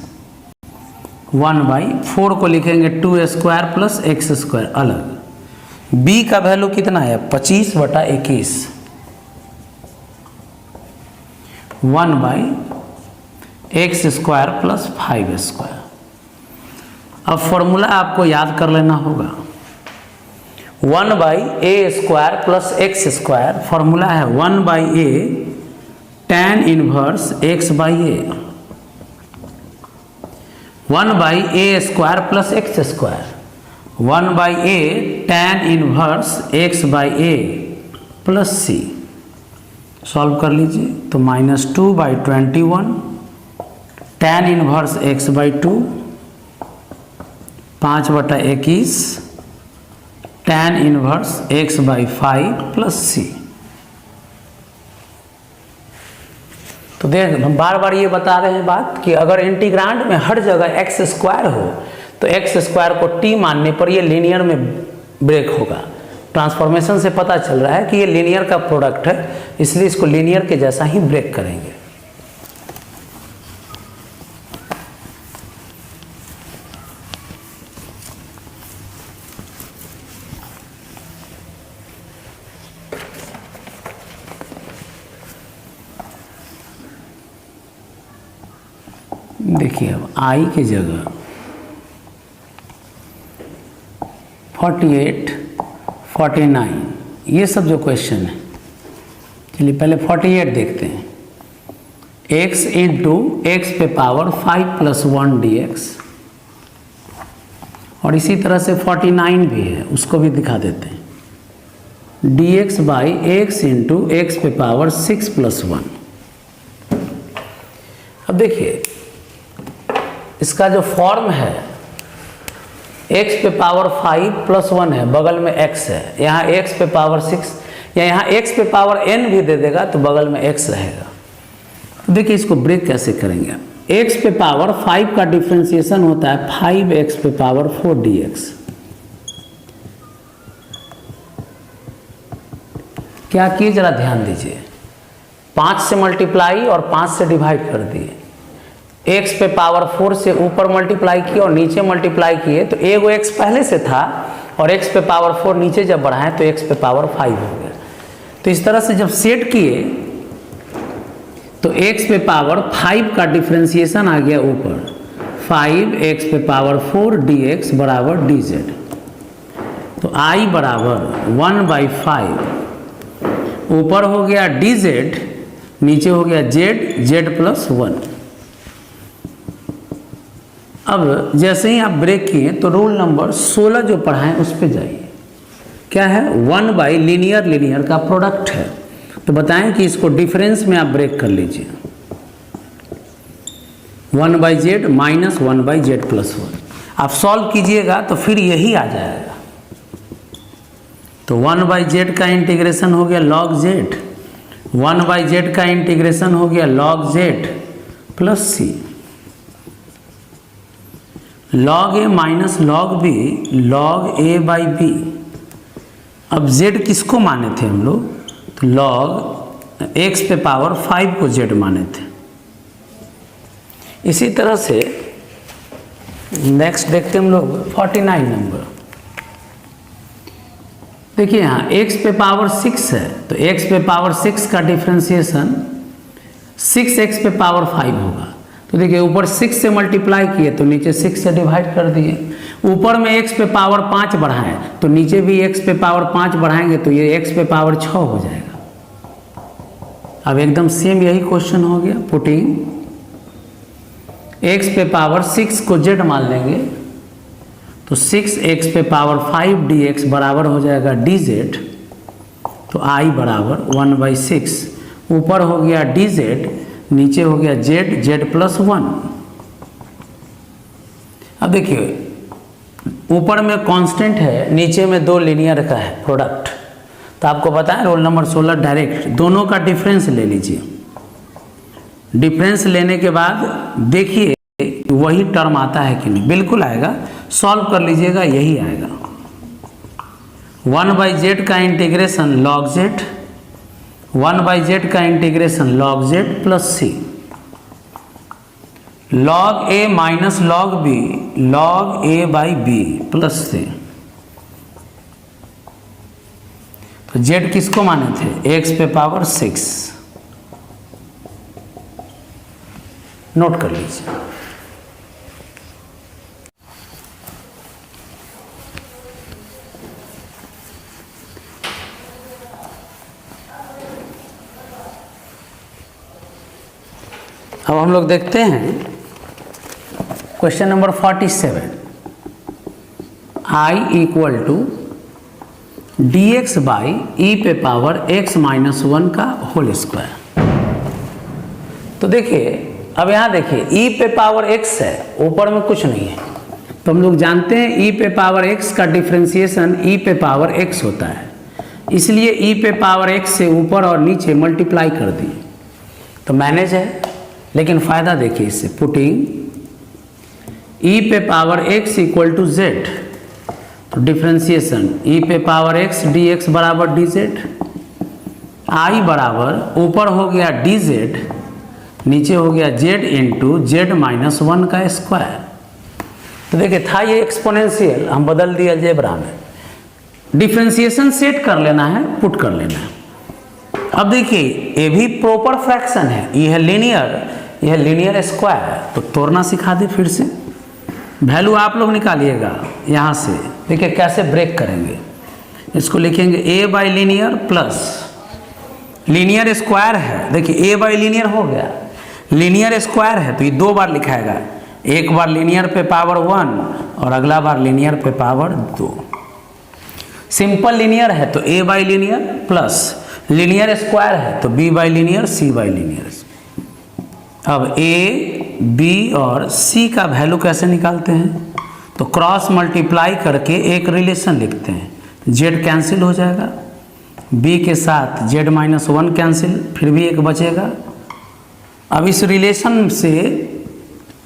[SPEAKER 1] 1/4 को लिखेंगे 2 स्क्वायर प्लस एक्स स्क्वायर अलग, b का वैल्यू कितना है 25/21, 1/x स्क्वायर प्लस 5 स्क्वायर। अब फॉर्मूला आपको याद कर लेना होगा, 1/a square plus x square, formula है 1/a tan inverse x/a, 1/a square plus x square, 1/a tan inverse x/a plus c। Solve कर लीजिए तो -2/21 tan inverse x/2, 5/21 tan inverse x/5 plus c। तो देख, हम बार बार ये बता रहे हैं बात कि अगर इंटीग्रांड में हर जगह एक्स स्क्वायर हो तो एक्स स्क्वायर को टी मानने पर ये लीनियर में ब्रेक होगा। ट्रांसफॉर्मेशन से पता चल रहा है कि ये लीनियर का प्रोडक्ट है, इसलिए इसको लीनियर के जैसा ही ब्रेक करेंगे। देखिए अब आई के जगह 48, 49 ये सब जो क्वेश्चन है, चलिए पहले 48 देखते हैं। x इंटू एक्स पे पावर 5 + 1 dx, और इसी तरह से 49 भी है, उसको भी दिखा देते हैं, dx by x into x पे पावर 6 + 1। अब देखिए इसका जो फॉर्म है x पे पावर 5 + 1 है, बगल में x है, यहाँ x पे पावर 6 या यहाँ x पे पावर n भी दे देगा तो बगल में x रहेगा। तो देखिए इसको ब्रेक कैसे करेंगे, x पे पावर 5 का डिफ्रेंसिएशन होता है 5x पे पावर 4 dx। क्या किए जरा ध्यान दीजिए, 5 से मल्टीप्लाई और 5 से डिवाइड कर दिए, x पे पावर 4 से ऊपर मल्टीप्लाई किए और नीचे मल्टीप्लाई किए तो एगो x पहले से था और x पे पावर 4 नीचे जब बढ़ाएं तो x पे पावर 5 हो गया। तो इस तरह से जब सेट किए तो x पे पावर 5 का डिफ्रेंसिएशन आ गया ऊपर, 5x पे पावर 4 dx बराबर dz। तो I बराबर 1/5, ऊपर हो गया dz, नीचे हो गया z प्लस 1। अब जैसे ही आप ब्रेक किए तो रूल नंबर 16 जो पढ़ाएं उस पे जाइए। क्या है, 1/, लीनियर का प्रोडक्ट है, तो बताएं कि इसको डिफरेंस में आप ब्रेक कर लीजिए, 1/z माइनस 1/z प्लस 1। आप सॉल्व कीजिएगा तो फिर यही आ जाएगा। तो 1/z का इंटीग्रेशन हो गया log z, 1/z का इंटीग्रेशन हो गया log z plus c, log a minus log b, log a/b। अब z किसको माने थे हम लोग, तो log x पे पावर 5 को z माने थे। इसी तरह से नेक्स्ट देखते हम लोग 49 नंबर। देखिए यहाँ x पे पावर 6 है तो x पे पावर 6 का डिफ्रेंसिएशन 6x पे पावर 5 होगा। तो देखिए ऊपर 6 से मल्टीप्लाई किए तो नीचे 6 से डिवाइड कर दिए, ऊपर में x पे पावर 5 बढ़ाएं तो नीचे भी x पे पावर 5 बढ़ाएंगे तो ये x पे पावर 6 हो जाएगा। अब एकदम सेम यही क्वेश्चन हो गया, पुटिंग x पे पावर 6 को z मान लेंगे तो 6x पे पावर 5 dx बराबर हो जाएगा dz। तो I बराबर 1/6, ऊपर हो गया dz, नीचे हो गया z प्लस 1। अब देखिए ऊपर में कांस्टेंट है, नीचे में दो लीनियर का है प्रोडक्ट, तो आपको पता है रोल नंबर 16 डायरेक्ट दोनों का डिफरेंस ले लीजिए। डिफरेंस लेने के बाद देखिए वही टर्म आता है कि नहीं, बिल्कुल आएगा, सॉल्व कर लीजिएगा, यही आएगा। 1/z का इंटीग्रेशन log z, 1/z का integration log z plus c, log a minus log b, log a by B plus c। तो z किसको माने थे, x पे पावर 6, नोट कर लीजिए। अब हम लोग देखते हैं question number 47। I equal to d x by e पे पावर x माइनस 1 का होल स्क्वायर। तो देखिए अब यहाँ देखिए e पे पावर x है, ऊपर में कुछ नहीं है, तो हम लोग जानते हैं e पे पावर x का डिफ्रेंसिएशन e पे पावर x होता है, इसलिए e पे पावर x से ऊपर और नीचे मल्टीप्लाई कर दिए तो मैनेज है। लेकिन फ़ायदा देखिए इससे, पुटिंग e पे power x equal to z, तो डिफ्रेंसिएशन e पे पावर x dx बराबर dz, i बराबर ऊपर हो गया dz, नीचे हो गया z इंटू z माइनस 1 का स्क्वायर। तो देखिए था ये एक्सपोनेंशियल, हम बदल दिया अलजेब्रा में, डिफ्रेंसिएशन सेट कर लेना है, पुट कर लेना है। अब देखिए ये भी प्रॉपर फ्रैक्शन है, यह लीनियर स्क्वायर, तो तोड़ना सिखा दे फिर से। वैल्यू आप लोग निकालिएगा यहाँ से, देखिए कैसे ब्रेक करेंगे। इसको लिखेंगे a by linear plus linear square है, देखिए a बाई लीनियर हो गया, लीनियर स्क्वायर है तो ये दो बार लिखाएगा, एक बार लीनियर पे पावर 1 और अगला बार लीनियर पे पावर 2। सिंपल लीनियर है तो a by linear plus linear square है तो b by linear c by linear. अब a b और c का वैल्यू कैसे निकालते हैं, तो क्रॉस मल्टीप्लाई करके एक रिलेशन लिखते हैं, z कैंसिल हो जाएगा, b के साथ z माइनस 1 कैंसिल, फिर भी एक बचेगा। अब इस रिलेशन से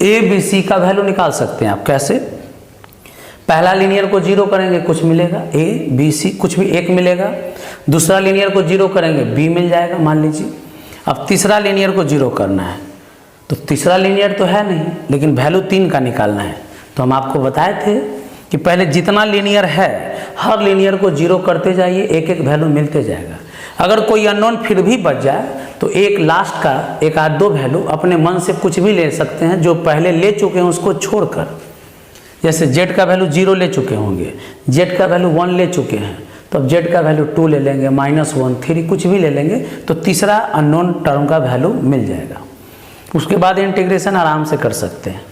[SPEAKER 1] a b c का वैल्यू निकाल सकते हैं आप, कैसे, पहला लीनियर को जीरो करेंगे कुछ मिलेगा, a b c कुछ भी एक मिलेगा, दूसरा लीनियर को जीरो करेंगे b मिल जाएगा मान लीजिए। अब तीसरा लीनियर को जीरो करना है, तो तीसरा लीनियर तो है नहीं लेकिन वैल्यू 3 का निकालना है, तो हम आपको बताए थे कि पहले जितना लीनियर है हर लीनियर को जीरो करते जाइए, एक एक वैल्यू मिलते जाएगा। अगर कोई अननोन फिर भी बच जाए तो एक लास्ट का एक आध दो वैल्यू अपने मन से कुछ भी ले सकते हैं, जो पहले ले चुके हैं उसको छोड़कर। जैसे z का वैल्यू 0 ले चुके होंगे, z का वैल्यू 1 ले चुके हैं, तो अब z का वैल्यू 2 ले लेंगे, -1 3 कुछ भी ले लेंगे, तो तीसरा अननोन टर्म का वैल्यू मिल जाएगा। उसके बाद इंटीग्रेशन आराम से कर सकते हैं।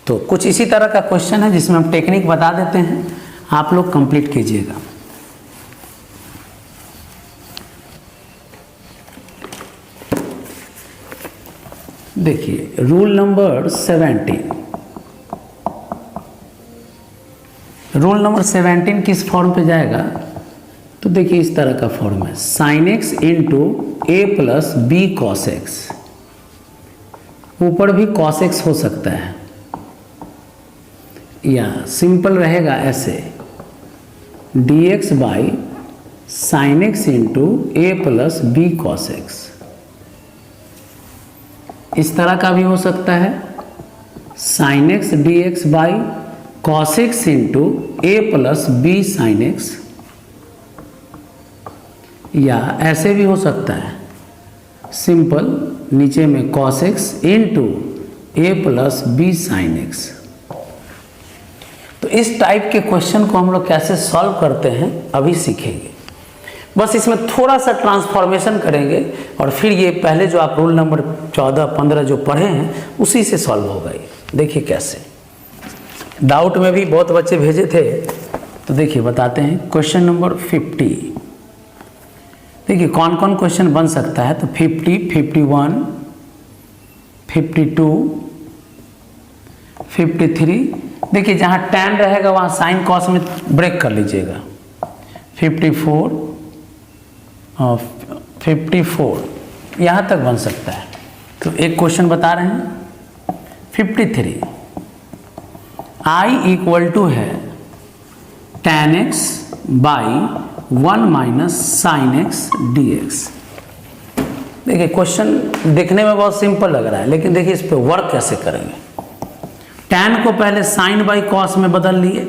[SPEAKER 1] तो कुछ इसी तरह का क्वेश्चन है जिसमें हम टेक्निक बता देते हैं, आप लोग कंप्लीट कीजिएगा। देखिए रूल नंबर 17, रूल नंबर 17 किस फॉर्म पे जाएगा, तो देखिए इस तरह का फॉर्म है, साइन एक्स इंटू ए प्लस बी कॉस एक्स, ऊपर भी कॉस एक्स हो सकता है या सिंपल रहेगा ऐसे, D x by sine X into A plus B cos X, इस तरह का भी हो सकता है, sine X D x by cos X into A plus B sine X, या ऐसे भी हो सकता है सिंपल, नीचे में कॉस एक्स इंटू ए प्लस बी साइन एक्स। तो इस टाइप के क्वेश्चन को हम लोग कैसे सॉल्व करते हैं अभी सीखेंगे। बस इसमें थोड़ा सा ट्रांसफॉर्मेशन करेंगे और फिर ये पहले जो आप रूल नंबर 14, 15 जो पढ़े हैं उसी से सॉल्व होगा ये। देखिए कैसे, डाउट में भी बहुत बच्चे भेजे थे, तो देखिए बताते हैं। क्वेश्चन नंबर 50, देखिए कौन कौन क्वेश्चन बन सकता है, तो 50, 51, 52, 53। देखिए जहाँ tan रहेगा वहाँ साइन कॉस में ब्रेक कर लीजिएगा। 54 और 54 यहाँ तक बन सकता है। तो एक क्वेश्चन बता रहे हैं 53 I इक्वल टू है tan x by 1 minus sign X D x. देखिए क्वेश्चन देखने में बहुत सिंपल लग रहा है, लेकिन देखिए इस पे वर्क कैसे करेंगे। tan को पहले साइन बाई कॉस में बदल लिए,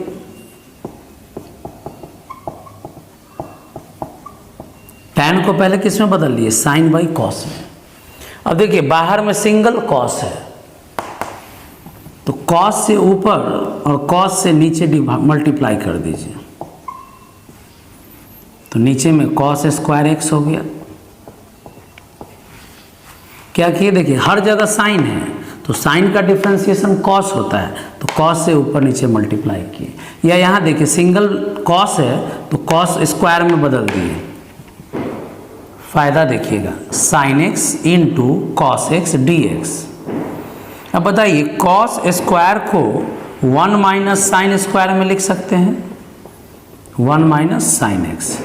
[SPEAKER 1] tan को पहले किस में बदल लिए, साइन बाई कॉस में। अब देखिए बाहर में सिंगल कॉस है, तो कॉस से ऊपर और कॉस से नीचे मल्टीप्लाई कर दीजिए, तो नीचे में कॉस स्क्वायर एक्स हो गया। क्या किए, देखिए हर जगह साइन है, तो साइन का डिफ्रेंसिएशन कॉस होता है, तो कॉस से ऊपर नीचे मल्टीप्लाई किए। या यहाँ देखिए सिंगल कॉस है तो कॉस स्क्वायर में बदल दिए। फायदा देखिएगा, sign X into cos X D x. अब बताइए कॉस स्क्वायर को 1 माइनस साइन स्क्वायर में लिख सकते हैं, 1 माइनस साइन एक्स।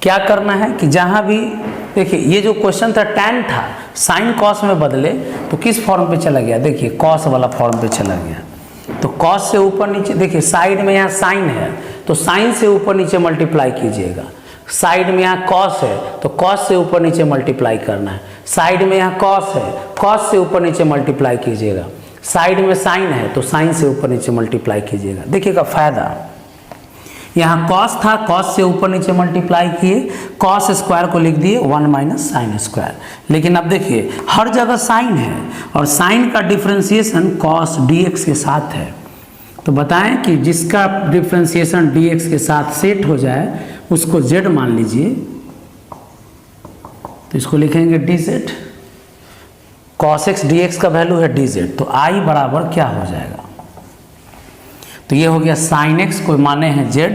[SPEAKER 1] क्या करना है कि जहाँ भी देखिए ये जो क्वेश्चन था tan था, साइन कॉस में बदले तो किस फॉर्म पे चला गया, देखिए कॉस वाला फॉर्म पे चला गया। तो कॉस से ऊपर नीचे, देखिए साइड में यहाँ साइन है तो साइन से ऊपर नीचे मल्टीप्लाई कीजिएगा। साइड में यहाँ कॉस है तो कॉस से ऊपर नीचे मल्टीप्लाई करना है। साइड में यहाँ कॉस है, कॉस से ऊपर नीचे मल्टीप्लाई कीजिएगा। साइड में साइन है तो साइन से ऊपर नीचे मल्टीप्लाई कीजिएगा। देखिएगा फायदा, यहाँ कॉस था, कॉस से ऊपर नीचे मल्टीप्लाई किए, कॉस स्क्वायर को लिख दिए 1 माइनस साइन स्क्वायर। लेकिन अब देखिए हर जगह साइन है और साइन का डिफ्रेंसिएशन कॉस dx के साथ है, तो बताएं कि जिसका डिफ्रेंसिएशन dx के साथ सेट हो जाए उसको z मान लीजिए, तो इसको लिखेंगे dz। cos x dx का वैल्यू है dz, तो I बराबर क्या हो जाएगा, तो ये हो गया साइन एक्स को माने हैं z,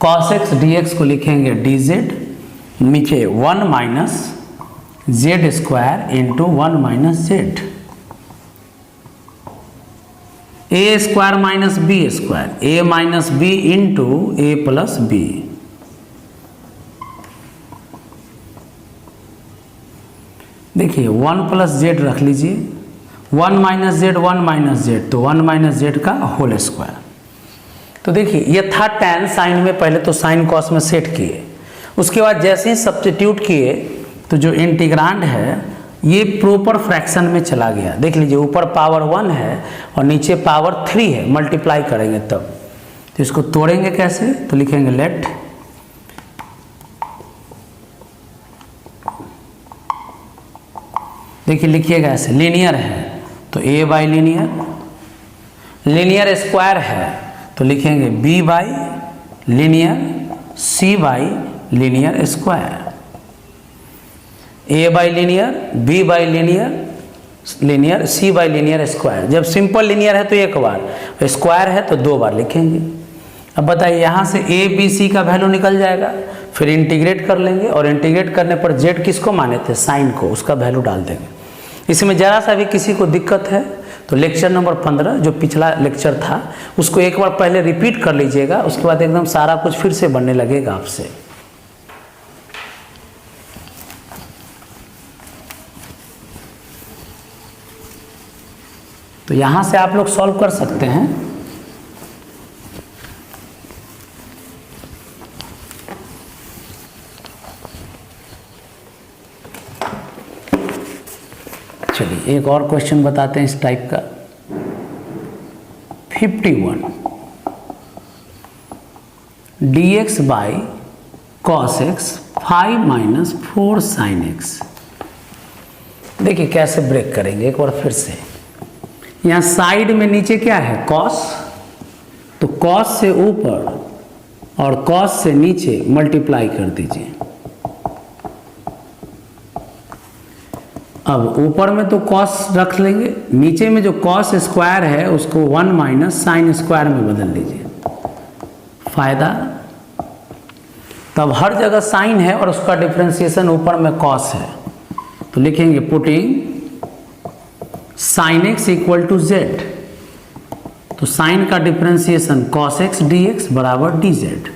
[SPEAKER 1] cos x dx को लिखेंगे dz, नीचे 1 minus Z square into 1 minus z, a square minus B square, A minus b into A plus b. देखिए 1 प्लस जेड रख लीजिए, 1 माइनस जेड 1 माइनस जेड, तो 1 माइनस जेड का whole square. तो देखिए ये था tan साइन में, पहले तो साइन कॉस में सेट किए, उसके बाद जैसे ही सब्स्टिट्यूट किए तो जो इंटीग्रांड है ये प्रॉपर फ्रैक्शन में चला गया। देख लीजिए ऊपर पावर 1 है और नीचे पावर 3 है, मल्टीप्लाई करेंगे तब। तो इसको तोड़ेंगे कैसे, तो लिखेंगे लेट देखिए लिखिएगा ऐसे, लीनियर है तो a by linear, linear square है तो लिखेंगे b by linear, c by linear square, a by linear, b by linear, c by linear square. जब सिंपल लीनियर है तो एक बार, स्क्वायर है तो 2 बार लिखेंगे। अब बताइए यहाँ से a b c का वैल्यू निकल जाएगा, फिर इंटीग्रेट कर लेंगे और इंटीग्रेट करने पर z किसको माने थे, साइन को, उसका वैल्यू डाल देंगे। इसमें ज़रा सा भी किसी को दिक्कत है तो लेक्चर नंबर 15 जो पिछला लेक्चर था उसको एक बार पहले रिपीट कर लीजिएगा, उसके बाद एकदम सारा कुछ फिर से बनने लगेगा आपसे। तो यहाँ से आप लोग सॉल्व कर सकते हैं। चलिए एक और क्वेश्चन बताते हैं इस टाइप का। 51 dx by cos x 5 minus 4 sine x. देखिए कैसे ब्रेक करेंगे एक बार फिर से। यहाँ साइड में नीचे क्या है, कॉस, तो कॉस से ऊपर और कॉस से नीचे मल्टीप्लाई कर दीजिए। अब ऊपर में तो कॉस रख लेंगे, नीचे में जो कॉस स्क्वायर है उसको 1 माइनस साइन स्क्वायर में बदल लीजिए। फायदा, तब हर जगह साइन है और उसका डिफ्रेंसिएशन ऊपर में कॉस है, तो लिखेंगे putting sine X equal to Z, तो साइन का differentiation cos X D X बराबर डी जेड।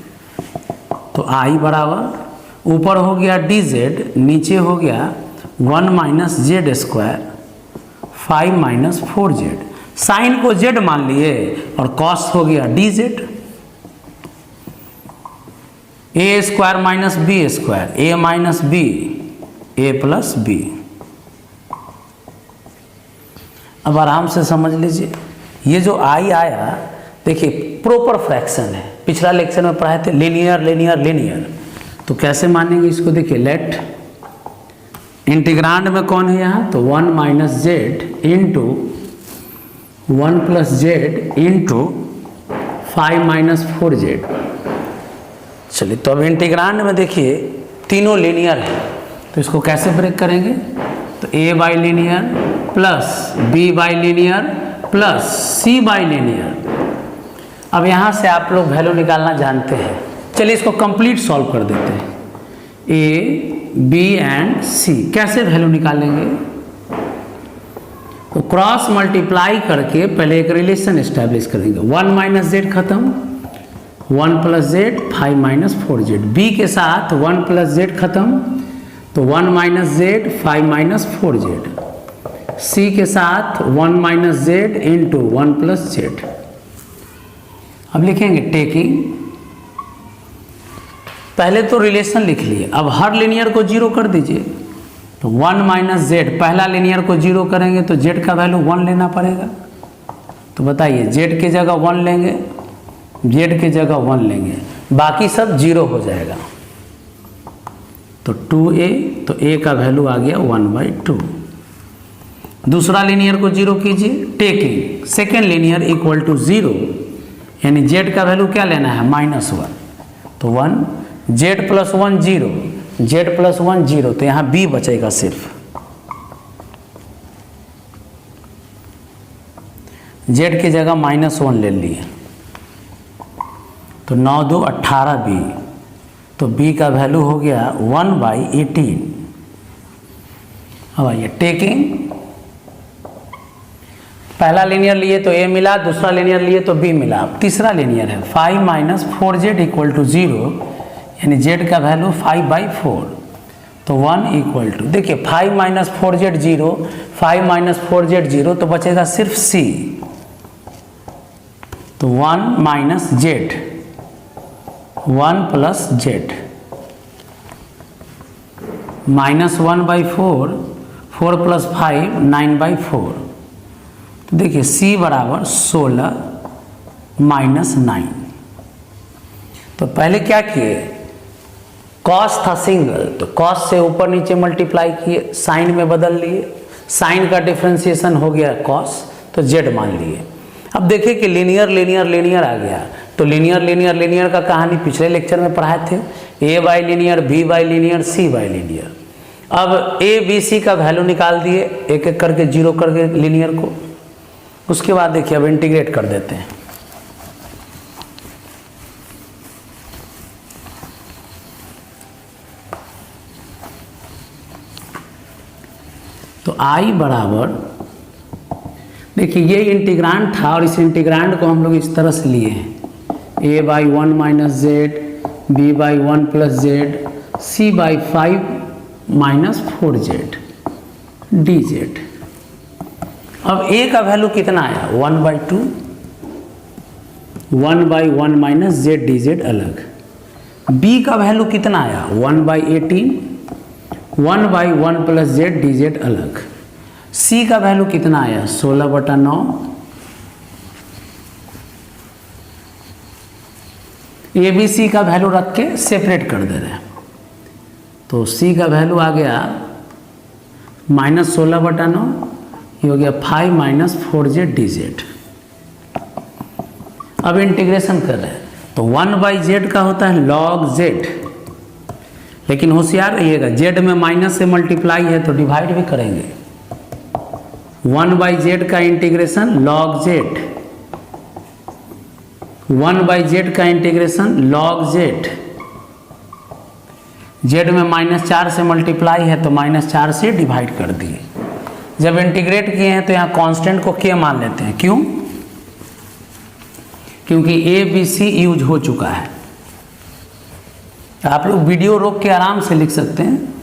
[SPEAKER 1] तो आई बराबर ऊपर हो गया डी जेड, नीचे हो गया 1 minus Z square 5 minus 4z। Sine को z मान लिए और कॉस हो गया dz। A square minus B square, A minus B, A plus B. अब आराम से समझ लीजिए, ये जो आई आया, देखिए प्रॉपर फ्रैक्शन है। पिछला लेक्चर में पढ़ाए थे लीनियर लीनियर लीनियर, तो कैसे मानेंगे इसको? देखिए लेट इंटीग्रांड में कौन है यहाँ, तो 1 minus Z into 1 plus Z into 5 minus 4z। चलिए, तो अब इंटीग्रांड में देखिए तीनों लीनियर है, तो इसको कैसे ब्रेक करेंगे? तो a by linear plus b by linear plus c by linear. अब यहाँ से आप लोग वैल्यू निकालना जानते हैं। चलिए इसको कंप्लीट सॉल्व कर देते हैं। a b एंड c कैसे वैल्यू निकालेंगे? तो क्रॉस मल्टीप्लाई करके पहले एक रिलेशन एस्टैब्लिश करेंगे। 1 माइनस जेड खत्म, 1 plus Z 5 minus 4z। b के साथ 1 प्लस जेड खत्म, तो 1 minus Z 5 minus 4z। c के साथ 1 minus Z into 1 plus Z. अब लिखेंगे टेकिंग, पहले तो रिलेशन लिख लिए, अब हर लीनियर को जीरो कर दीजिए। तो 1 माइनस जेड, पहला लीनियर को जीरो करेंगे तो जेड का वैल्यू 1 लेना पड़ेगा। तो बताइए, जेड की जगह 1 लेंगे, जेड की जगह 1 लेंगे, बाकी सब जीरो हो जाएगा। तो 2a, तो a का वैल्यू आ गया 1/2। दूसरा लीनियर को जीरो कीजिए, taking second linear equal to 0, यानी जेड का वैल्यू क्या लेना है? -1। तो 1, जेड प्लस 1 0, जेड प्लस 1 0, तो यहाँ b बचेगा सिर्फ। जेड की जगह -1 ले लिए, तो 9 2 18b, तो b का वैल्यू हो गया 1/18। अब आइए टेकिंग, पहला लीनियर लिए तो a मिला, दूसरा लीनियर लिए तो b मिला। अब तीसरा लीनियर है 5 माइनस 4z इक्वल टू 0, यानी z का वैल्यू 5/4। तो 1 इक्वल टू, देखिए 5 माइनस 4z 0, 5 माइनस 4z 0, तो बचेगा सिर्फ c। तो 1 minus Z, 1 plus Z, -1/4, 4 plus 5 9/4। तो देखिए c बराबर 16 माइनस 9। तो पहले क्या किए, कॉस था सिंगल, तो कॉस से ऊपर नीचे मल्टीप्लाई किए, साइन में बदल लिए, साइन का डिफ्रेंसिएशन हो गया कॉस, तो जेड मान लिए। अब देखिए कि लीनियर लीनियर लीनियर आ गया, तो लीनियर लीनियर लीनियर का कहानी पिछले लेक्चर में पढ़ाए थे, a by linear, b by linear, c by linear. अब a b c का वैल्यू निकाल दिए, एक एक करके जीरो करके लीनियर को। उसके बाद देखिए अब इंटीग्रेट कर देते हैं। तो i बराबर, देखिए ये इंटीग्रांड था और इस इंटीग्रांड को हम लोग इस तरह से लिए हैं, a by 1 minus Z, b by 1 plus Z, c by 5 minus 4z dz। अब a का वैल्यू कितना आया? 1/2, 1/1 माइनस जेड dz अलग। b का वैल्यू कितना आया? 1/18, 1/1 प्लस जेड dz अलग। c का वैल्यू कितना आया? 16/9। ए बी सी का वैल्यू रख के सेपरेट कर दे रहे हैं, तो c का वैल्यू आ गया -16/9, ये हो गया 5 माइनस 4z dz। अब इंटीग्रेशन कर रहे हैं, तो 1/z का होता है log z, लेकिन होशियार रहिएगा, z में माइनस से मल्टीप्लाई है तो डिवाइड भी करेंगे। 1/z का इंटीग्रेशन log z, 1/z का इंटीग्रेशन log z, z में -4 से मल्टीप्लाई है तो -4 से डिवाइड कर दिए। जब इंटीग्रेट किए हैं तो यहाँ कांस्टेंट को के मान लेते हैं। क्यों? क्योंकि ए बी सी यूज हो चुका है। आप लोग वीडियो रोक के आराम से लिख सकते हैं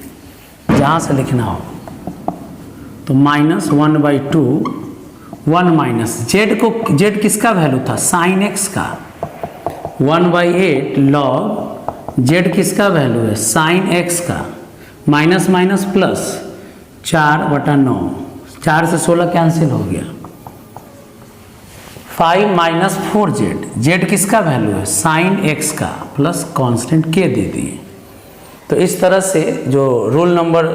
[SPEAKER 1] जहाँ से लिखना हो। तो -1/2 1 माइनस जेड किसका वैल्यू था? साइन एक्स का। 1/8 लॉग जेड किसका वैल्यू है? साइन एक्स का। माइनस माइनस प्लस 4/9, 4 से 16 कैंसिल हो गया। 5 - 4z, जेड किसका वैल्यू है? साइन एक्स का प्लस कांस्टेंट के दे दिए। तो इस तरह से जो रूल नंबर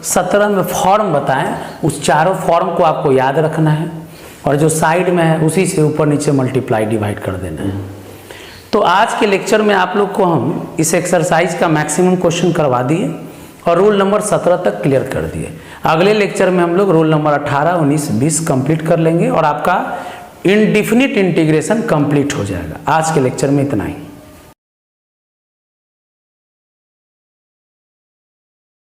[SPEAKER 1] 17 में फॉर्म बताएं उस चारों फॉर्म को आपको याद रखना है और जो साइड में है उसी से ऊपर नीचे मल्टीप्लाई डिवाइड कर देना है। तो आज के लेक्चर में आप लोग को हम इस एक्सरसाइज का मैक्सिमम क्वेश्चन करवा दिए और रूल नंबर 17 तक क्लियर कर दिए। अगले लेक्चर में हम लोग रूल नंबर 18, 19, 20 कंप्लीट कर लेंगे और आपका इनडिफिनिट इंटीग्रेशन कंप्लीट हो जाएगा। आज के लेक्चर में इतना ही।